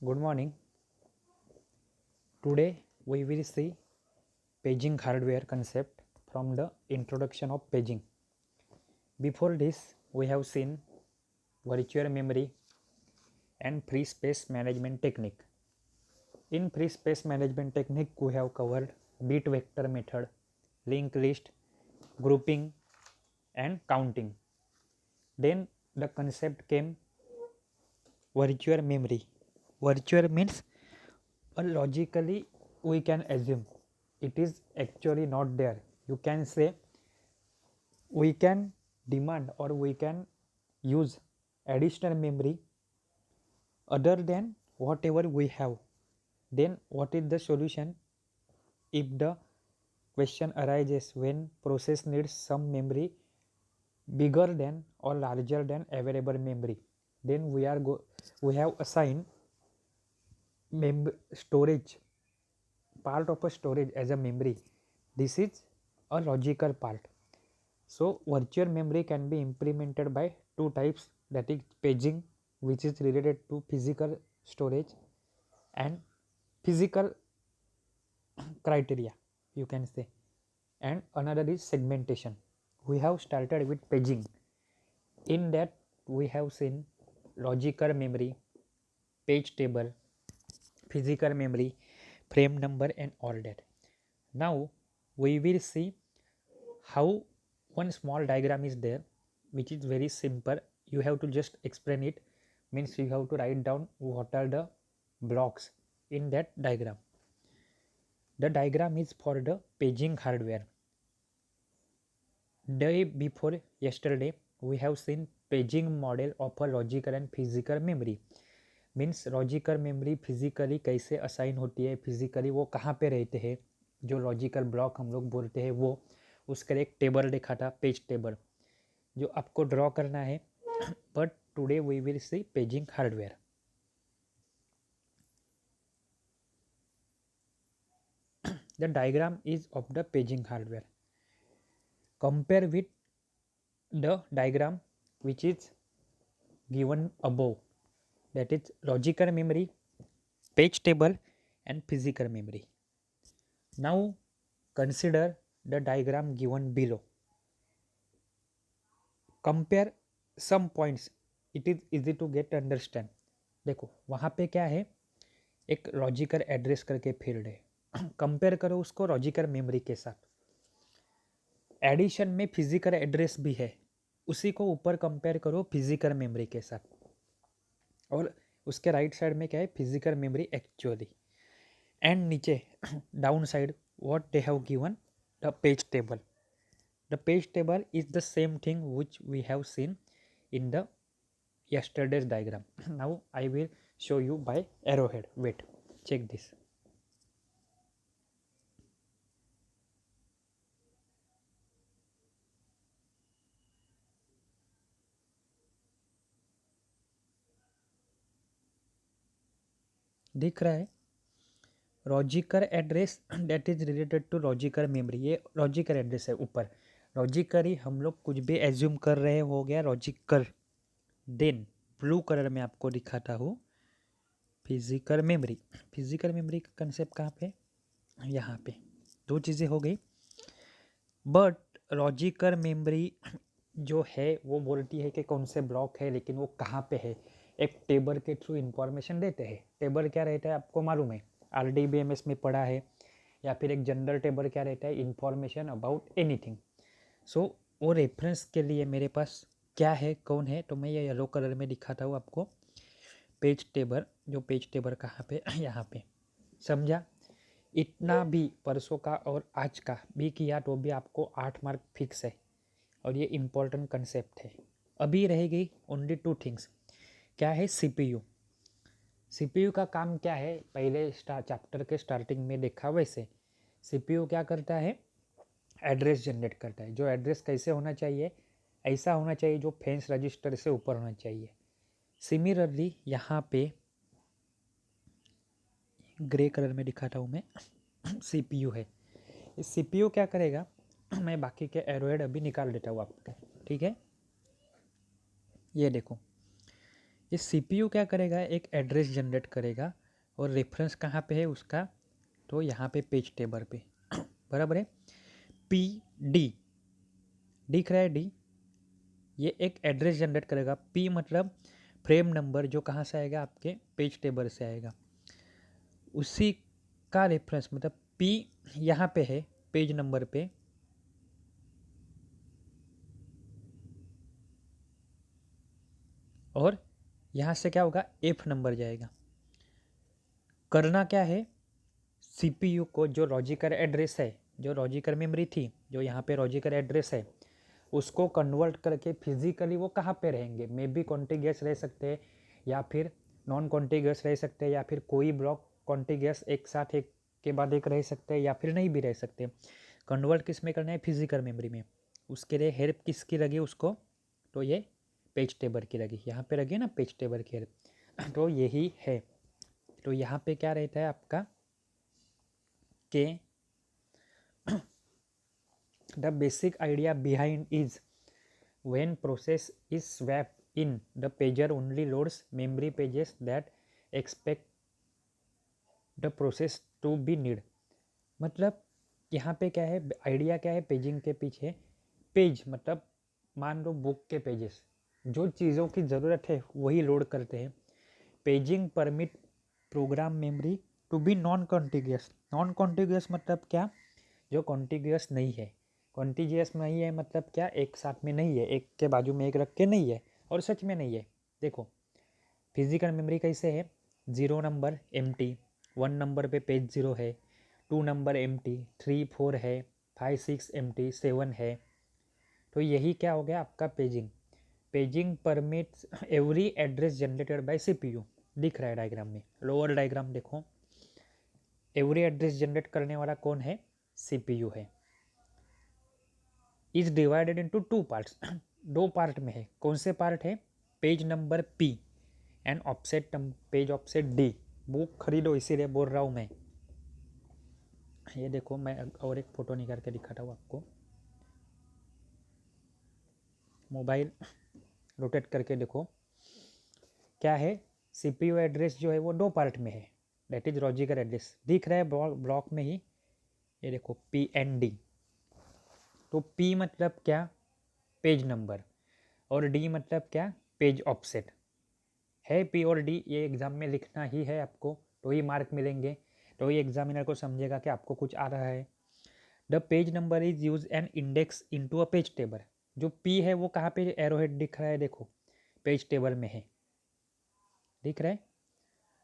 Good morning. Today we will see paging hardware concept from the introduction of paging. Before this, we have seen virtual memory and free space management technique. In free space management technique, we have covered bit vector method, linked list, grouping, and counting. Then the concept came virtual memory. Virtual means logically we can assume it is actually not there. You can say we can demand or we can use additional memory other than whatever we have. Then what is the solution if the question arises when process needs some memory bigger than or larger than available memory? Then we have assigned storage, part of a storage as a memory. This is a logical part. So virtual memory can be implemented by two types, that is paging, which is related to physical storage, and physical criteria, you can say, and another is segmentation. We have started with paging. In that we have seen logical memory, page table, physical memory, frame number, and all that. Now we will see how one small diagram is there, which is very simple. You have to just explain it, means you have to write down what are the blocks in that diagram. The diagram is for the paging hardware. Day before yesterday we have seen paging model of a logical and physical memory. Means logical memory physically कैसे assign होती है, physically वो कहाँ पे रहते हैं, जो logical block हम लोग बोलते हैं वो, उसका एक टेबल देखा था, पेज टेबल, जो आपको ड्रॉ करना है. But today we will see paging hardware. The diagram is of the paging hardware. Compare with the diagram which is given above, that is logical memory, page table, and physical memory. Now consider the diagram given below. Compare some points. It is easy to get understand. देखो वहाँ पे क्या है, एक logical address करके field है. Compare करो उसको लॉजिकल मेमोरी के साथ. एडिशन में फिजिकल एड्रेस भी है, उसी को ऊपर कंपेयर करो फिजिकल मेमोरी के साथ. और उसके राइट साइड में क्या है, फिजिकल मेमोरी एक्चुअली. एंड नीचे down side what they have given, the page table. The page table is the same thing which we have seen in the yesterday's diagram. Now I will show you by arrowhead. Wait, check this. दिख रहा है logical address that is related to logical memory. ये logical address है ऊपर. Logically हम लोग कुछ भी एज्यूम कर रहे हो गया लॉजिकल. देन ब्लू कलर में आपको दिखाता हूँ फिजिकल मेमोरी. फिजिकल मेमोरी का कंसेप्ट कहाँ पे, यहाँ पे. दो चीज़ें हो गई. बट लॉजिकल मेमोरी जो है वो बोलती है कि कौन से ब्लॉक है, लेकिन वो कहाँ पे है, एक टेबल के थ्रू इंफॉर्मेशन देते हैं. टेबल क्या रहता है आपको मालूम है, RDBMS में पढ़ा है, या फिर एक जनरल टेबल क्या रहता है, इंफॉर्मेशन अबाउट एनीथिंग. सो वो रेफरेंस के लिए मेरे पास क्या है, कौन है, तो मैं ये येलो कलर में दिखाता हूँ आपको पेज टेबल. जो पेज टेबल कहाँ पे, यहाँ पे. समझा. इतना भी परसों का और आज का भी किया तो भी आपको 8 मार्क फिक्स है, और ये इम्पोर्टेंट कंसेप्ट है. अभी रहेगी ओनली टू थिंग्स. क्या है, सीपीयू. सीपीयू का काम क्या है, पहले चैप्टर के स्टार्टिंग में देखा वैसे. सीपीयू क्या करता है, एड्रेस जनरेट करता है. जो एड्रेस कैसे होना चाहिए, ऐसा होना चाहिए जो फेंस रजिस्टर से ऊपर होना चाहिए. सिमिलरली यहाँ पे ग्रे कलर में दिखाता हूँ मैं, सीपीयू है. इस सीपीयू क्या करेगा, मैं बाकी के एरोहेड अभी निकाल देता हूँ आपके, ठीक है. ये देखो, ये सीपीयू क्या करेगा, एक एड्रेस जनरेट करेगा और रेफरेंस कहाँ पे है उसका, तो यहाँ पे पेज टेबल पे बराबर है। पी डी दिख रहा है, डी ये एक एड्रेस जनरेट करेगा। पी मतलब फ्रेम नंबर, जो कहाँ से आएगा, आपके पेज टेबल से आएगा, उसी का रेफरेंस मतलब पी यहाँ पे है पेज नंबर पे, और यहाँ से क्या होगा, एफ नंबर जाएगा। करना क्या है, सीपीयू को जो लॉजिकल एड्रेस है, जो लॉजिकल मेमोरी थी, जो यहाँ पे लॉजिकल एड्रेस है, उसको कन्वर्ट करके फिजिकली वो कहाँ पे रहेंगे, मे बी कॉन्टिग्यूस रह सकते हैं या फिर नॉन कॉन्टिग्यूस रह सकते हैं, या फिर कोई ब्लॉक कॉन्टिग्यूस एक साथ एक के बाद एक रह सकते हैं, या फिर नहीं भी रह सकते। कन्वर्ट किस में करना है, फिजिकल मेमोरी में। उसके लिए हेल्प किसकी लगी उसको, तो ये पेज टेबल की लगी, यहाँ पे लगी ना पेज टेबल की हेल्प, तो यही है। तो यहाँ पे क्या रहता है आपका कि the basic idea behind is when process is swapped in, the pager only loads memory pages that expect the process to be need। मतलब यहाँ पे क्या है, आइडिया क्या है पेजिंग के पीछे, पेज मतलब मान लो बुक के पेजेस, जो चीज़ों की ज़रूरत है वही लोड करते हैं। Paging permit program memory to be non contiguous. Non contiguous मतलब क्या, जो कॉन्टिग्यूस नहीं है। कॉन्टिग्यूस नहीं है मतलब क्या, एक साथ में नहीं है, एक के बाजू में एक रख के नहीं है, और सच में नहीं है। देखो फिजिकल मेमोरी कैसे है, 0 नंबर एम्प्टी, 1 नंबर पे पेज 0 है, 2 नंबर एम्प्टी, 3 4 है, 5 6 एम्प्टी, 7 है। तो यही क्या हो गया आपका paging. Paging permits every address generated by CPU. दिख रहा है डायग्राम में, लोअर डायग्राम देखो, एवरी एड्रेस जनरेट करने वाला कौन है, सीपीयू है। Is divided into 2 parts, 2 part में है। कौन से पार्ट है, page number P and offset page offset D. Book खरीदो इसीलिए बोल रहा हूँ मैं। ये देखो मैं और एक फ़ोटो निकाल के दिखाता हूँ आपको, मोबाइल रोटेट करके देखो क्या है। सीपीयू एड्रेस जो है वो 2 पार्ट में है, दैट इज लॉजिकल एड्रेस, दिख रहा है ब्लॉक में ही, ये देखो पी एन डी। तो पी मतलब क्या, पेज नंबर, और डी मतलब क्या, पेज ऑफसेट है। पी और डी ये एग्जाम में लिखना ही है आपको, तो ही मार्क मिलेंगे, तो ही एग्जामिनर को समझेगा कि आपको कुछ आ रहा है। The page number is use N index into a page table. जो पी है वो कहाँ पे एरोहेड दिख रहा है, देखो पेज टेबल में है, दिख रहा है।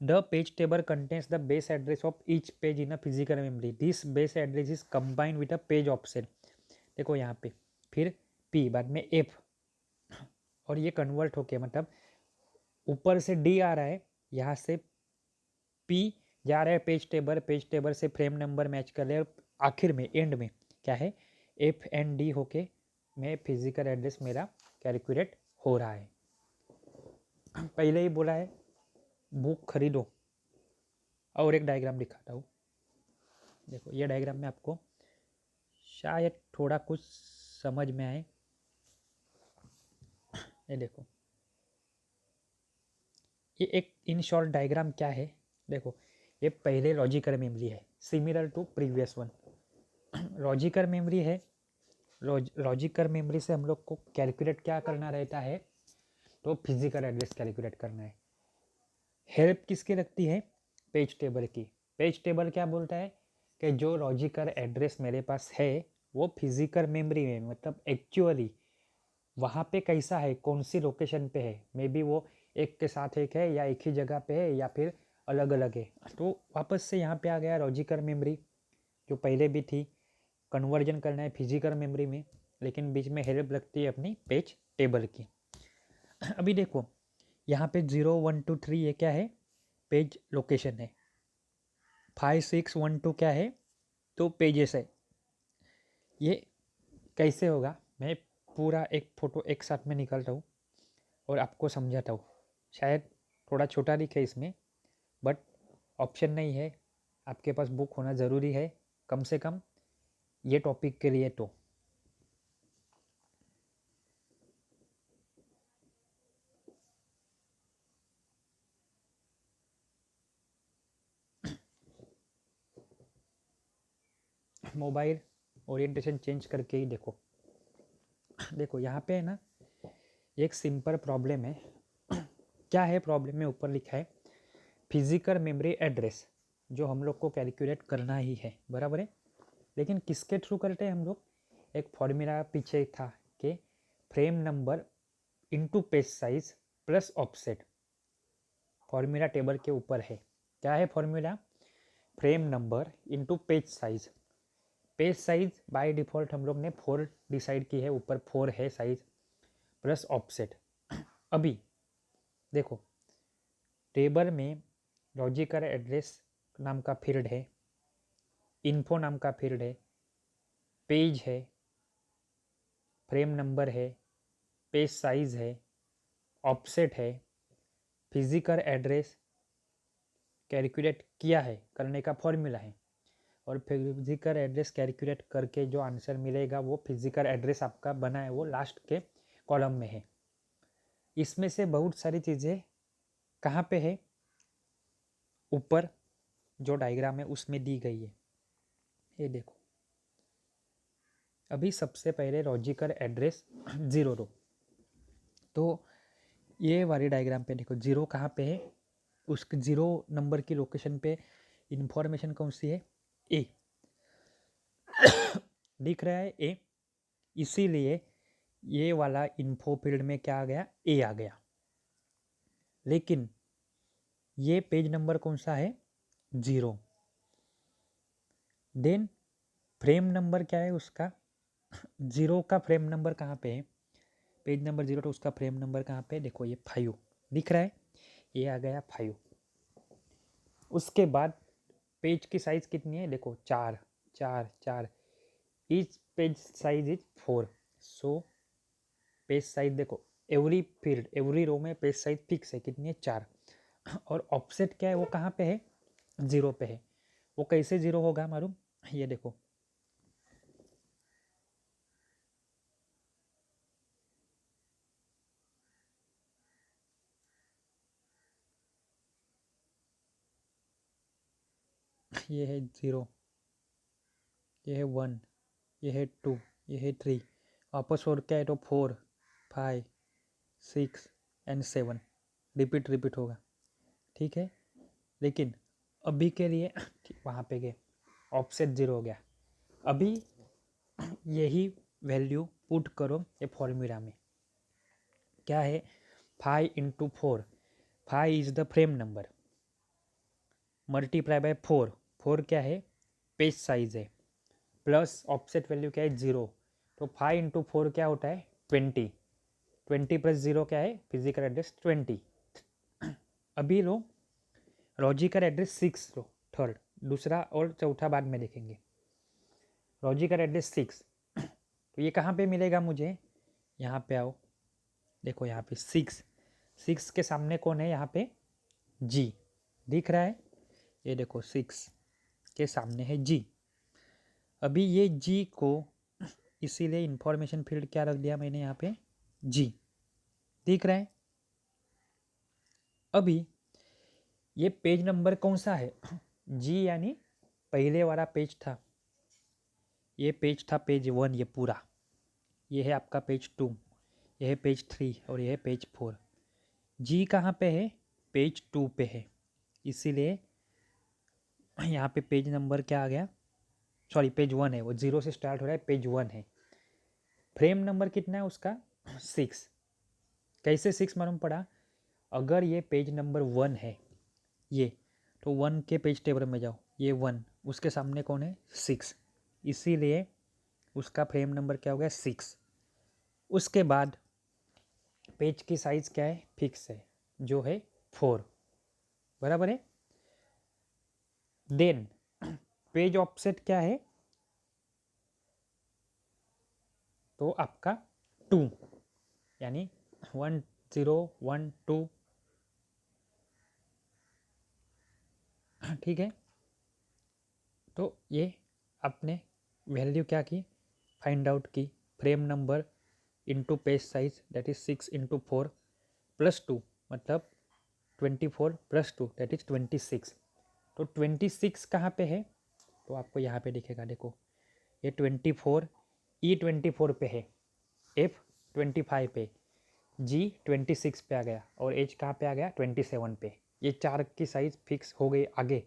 The page table contains the base address of each page in a physical memory, this base address is combined with a page offset. देखो यहाँ पे फिर पी बाद में एफ, और ये कन्वर्ट होके मतलब ऊपर से डी आ रहा है, यहाँ से पी जा रहा है पेज टेबल, पेज टेबल से फ्रेम नंबर मैच कर रहे हैं, आखिर में एंड में क्या है, एफ एंड डी होके मैं फिजिकल एड्रेस मेरा कैलकुलेट हो रहा है। पहले ही बोला है बुक खरीदो, और एक डायग्राम दिखाता हूँ। देखो ये डायग्राम में आपको शायद थोड़ा कुछ समझ में आए। ये देखो ये एक इन शॉर्ट डायग्राम क्या है, देखो ये पहले लॉजिकल मेमोरी है, similar to previous one. Logical memory है, लॉजिकल मेमोरी से हम लोग को कैलकुलेट क्या करना रहता है, तो फिजिकल एड्रेस कैलकुलेट करना है। हेल्प किसकी लगती है, पेज टेबल की। पेज टेबल क्या बोलता है कि जो लॉजिकल एड्रेस मेरे पास है वो फिजिकल मेमोरी में, मतलब एक्चुअली वहाँ पे कैसा है, कौन सी लोकेशन पे है, मे बी वो एक के साथ एक है या एक ही जगह पे है या फिर अलग अलग है। तो वापस से यहाँ पे आ गया लॉजिकल मेमोरी जो पहले भी थी, कन्वर्जन करना है फिजिकल मेमोरी में, लेकिन बीच में हेल्प लगती है अपनी पेज टेबल की। अभी देखो यहाँ पे 0 1 2 3 ये क्या है, पेज लोकेशन है। 5 6 1 2 क्या है, तो पेजेस है। ये कैसे होगा, मैं पूरा एक फ़ोटो एक साथ में निकालता हूँ और आपको समझाता हूँ। शायद थोड़ा छोटा दिखे इसमें, बट ऑप्शन नहीं है, आपके पास बुक होना ज़रूरी है कम से कम ये टॉपिक के लिए। तो मोबाइल ओरिएंटेशन चेंज करके ही देखो। देखो यहाँ पे है ना एक सिंपल प्रॉब्लम है। क्या है प्रॉब्लम में ऊपर लिखा है फिजिकल मेमोरी एड्रेस, जो हम लोग को कैलकुलेट करना ही है, बराबर है। लेकिन किसके थ्रू करते हैं हम लोग? एक फॉर्मूला पीछे था कि frame number into page size plus offset, formula table के ऊपर है। क्या है formula? Frame number into page size. Page size by default हम लोग ने 4 डिसाइड की है, ऊपर 4 है साइज, प्लस ऑफसेट। अभी देखो टेबल में लॉजिकल एड्रेस नाम का फील्ड है, इन्फो नाम का फील्ड है, पेज है, फ्रेम नंबर है, पेज साइज है, ऑफसेट है, फिजिकल एड्रेस कैलकुलेट किया है, करने का फॉर्मूला है। और फिजिकल एड्रेस कैलकुलेट करके जो आंसर मिलेगा वो फिजिकल एड्रेस आपका बना है, वो लास्ट के कॉलम में है। इसमें से बहुत सारी चीज़ें कहाँ पे है? ऊपर जो डायग्राम है उसमें दी गई है, ये देखो। अभी सबसे पहले लॉजिकल एड्रेस 0 रो, तो ये वाली डायग्राम पे देखो 0 कहाँ पे है? उस 0 नंबर की लोकेशन पे इंफॉर्मेशन कौन सी है? ए दिख रहा है ए, इसीलिए ये वाला इन्फो फील्ड में क्या आ गया? ए आ गया। लेकिन ये पेज नंबर कौन सा है? 0। देन फ्रेम नंबर क्या है उसका? 0 का फ्रेम नंबर कहाँ पे है? पेज नंबर 0 तो उसका फ्रेम नंबर कहाँ पे? देखो ये 5 दिख रहा है, ये आ गया 5। उसके बाद पेज की साइज कितनी है? देखो 4 4 4, each page size is 4। So page size देखो एवरी फील्ड एवरी रो में पेज साइज फिक्स है, कितनी है? 4। और ऑफसेट क्या है? वो कहाँ पे है? 0 पे है। वो कैसे 0 होगा मालूम? ये देखो ये है 0, ये है 1, ये है 2, ये है 3, वापस और क्या है? तो 4 5 6 एंड 7 रिपीट होगा, ठीक है। लेकिन अभी के लिए वहाँ पे गए ऑफसेट 0 हो गया। अभी यही वैल्यू पुट करो ये फॉर्मूला में। क्या है? 5 into 4, 5 is the frame number, multiply by 4, 4 क्या है? पेज साइज है, प्लस ऑफसेट वैल्यू क्या है? 0। तो 5 इंटू 4 क्या होता है? 20, 20 प्लस 0 क्या है? Physical address 20। अभी लो लॉजिकल एड्रेस 6 लो, थर्ड, दूसरा और चौथा बाद में देखेंगे। लॉजिकल एड्रेस 6, तो ये कहाँ पे मिलेगा मुझे? यहाँ पे आओ, देखो यहाँ पे 6, 6 के सामने कौन है? यहाँ पे जी दिख रहा है, ये देखो 6 के सामने है जी। अभी ये जी को इसीलिए इंफॉर्मेशन फील्ड क्या रख दिया मैंने यहाँ पे? जी दिख रहा है। अभी ये पेज नंबर कौन सा है? जी यानी पहले वाला पेज था, ये पेज था पेज 1, ये पूरा, ये है आपका पेज 2, ये है पेज 3 और ये है पेज 4। जी कहाँ पे है? पेज 2 पे है, इसीलिए यहाँ पे पेज नंबर क्या आ गया? सॉरी पेज 1 है, वो 0 से स्टार्ट हो रहा है, पेज 1 है। फ्रेम नंबर कितना है उसका? 6। कैसे 6 मालूम पड़ा? अगर ये पेज नंबर 1 है ये, तो 1 के पेज टेबल में जाओ, ये 1, उसके सामने कौन है? 6, इसीलिए उसका फ्रेम नंबर क्या हो गया? 6। उसके बाद पेज की साइज क्या है? फिक्स है, जो है 4, बराबर है। देन पेज ऑफसेट क्या है? तो आपका 2, यानी 1 0 1 2, ठीक है। तो ये आपने वैल्यू क्या की? फाइंड आउट की, frame number into page size that is 6 into 4 plus 2, मतलब 24 प्लस 2 दैट इज 26। तो 26 कहाँ पे है? तो आपको यहाँ पे दिखेगा, देखो ये 24 E24 पे है, F25 पे, G26 पे आ गया और H कहाँ पे आ गया 27 पे। ये 4 की साइज़ फिक्स हो गई। आगे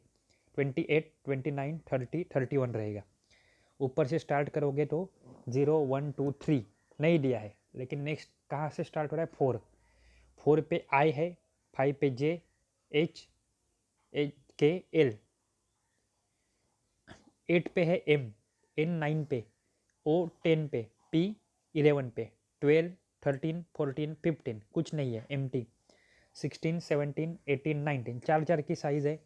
28, 29, 30, 31 रहेगा। ऊपर से स्टार्ट करोगे तो 0, 1, 2, 3 नहीं दिया है, लेकिन नेक्स्ट कहाँ से स्टार्ट हो रहा है 4, 4 पे I है, 5 पे J, H, K, L, 8 पे है M, N 9 पे, O 10 पे, P 11 पे, 12, 13, 14, 15 कुछ नहीं है, एम्प्टी। 16, 17, 18, 19 चार चार की साइज है।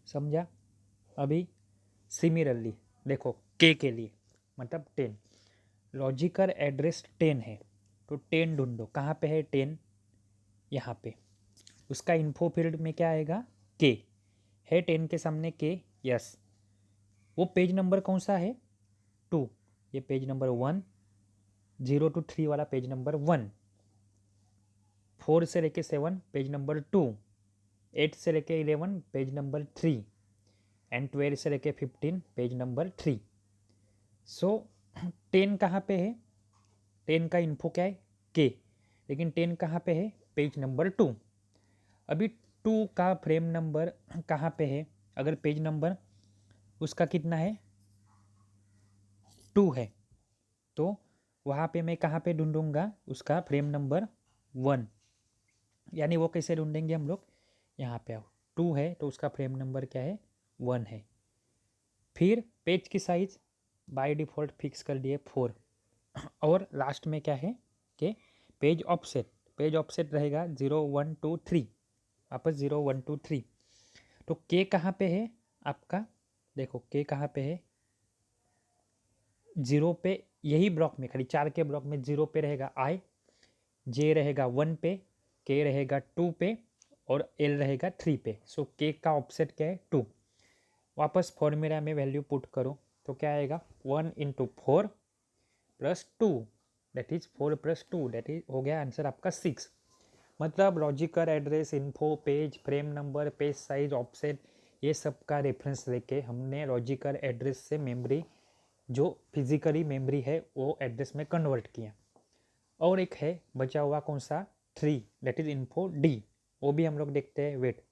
समझा? अभी सिमिलरली देखो के लिए मतलब 10, लॉजिकल एड्रेस 10 है तो 10 ढूंढो। कहाँ पे है 10? यहाँ पे। उसका इन्फो फील्ड में क्या आएगा? के है 10 के सामने के। यस। वो पेज नंबर कौन सा है? 2। ये पेज नंबर 1, 0 to 3 वाला पेज नंबर 1, 4 से लेके 7 पेज नंबर 2, 8 से लेके 11 पेज नंबर 3 एंड 12 से लेके 15 पेज नंबर 3। सो 10 कहाँ पे है? 10 का इन्फो क्या है? के। लेकिन 10 कहाँ पे है? Page number 2। अभी 2 का फ्रेम नंबर कहाँ पे है? अगर पेज नंबर उसका कितना है? 2 है तो वहाँ पे मैं कहाँ पे ढूंढूंगा? उसका फ्रेम नंबर 1। यानी वो कैसे ढूंढेंगे हम लोग? यहाँ पे आओ, 2 है तो उसका फ्रेम नंबर क्या है? 1 है। फिर पेज की साइज बाय डिफ़ॉल्ट फिक्स कर दिए 4। और लास्ट में क्या है कि पेज ऑफसेट, पेज ऑफसेट रहेगा 0, 1, 2, 3, वापस 0, 1, 2, 3। तो के कहाँ पे है आपका? देखो के कहाँ पे है? 0 पे, यही ब्लॉक में खाली 4 के ब्लॉक में 0 पे रहेगा I, J रहेगा 1 पे, K रहेगा 2 पे और L रहेगा 3 पे। सो के का ऑफसेट क्या है? 2। वापस फॉर्मूला में वैल्यू पुट करो तो क्या आएगा? 1 into 4 plus 2, that is 4 plus 2, that is हो गया आंसर आपका 6। मतलब logical address, info, page, frame number, page size, offset, ये सब का रेफरेंस लेके हमने लॉजिकल एड्रेस से मेमोरी, जो फिजिकली मेमोरी है, वो एड्रेस में कन्वर्ट किया। और एक है बचा हुआ कौन सा? 3, दैट इज इन्फो डी। वो भी हम लोग देखते हैं। वेट,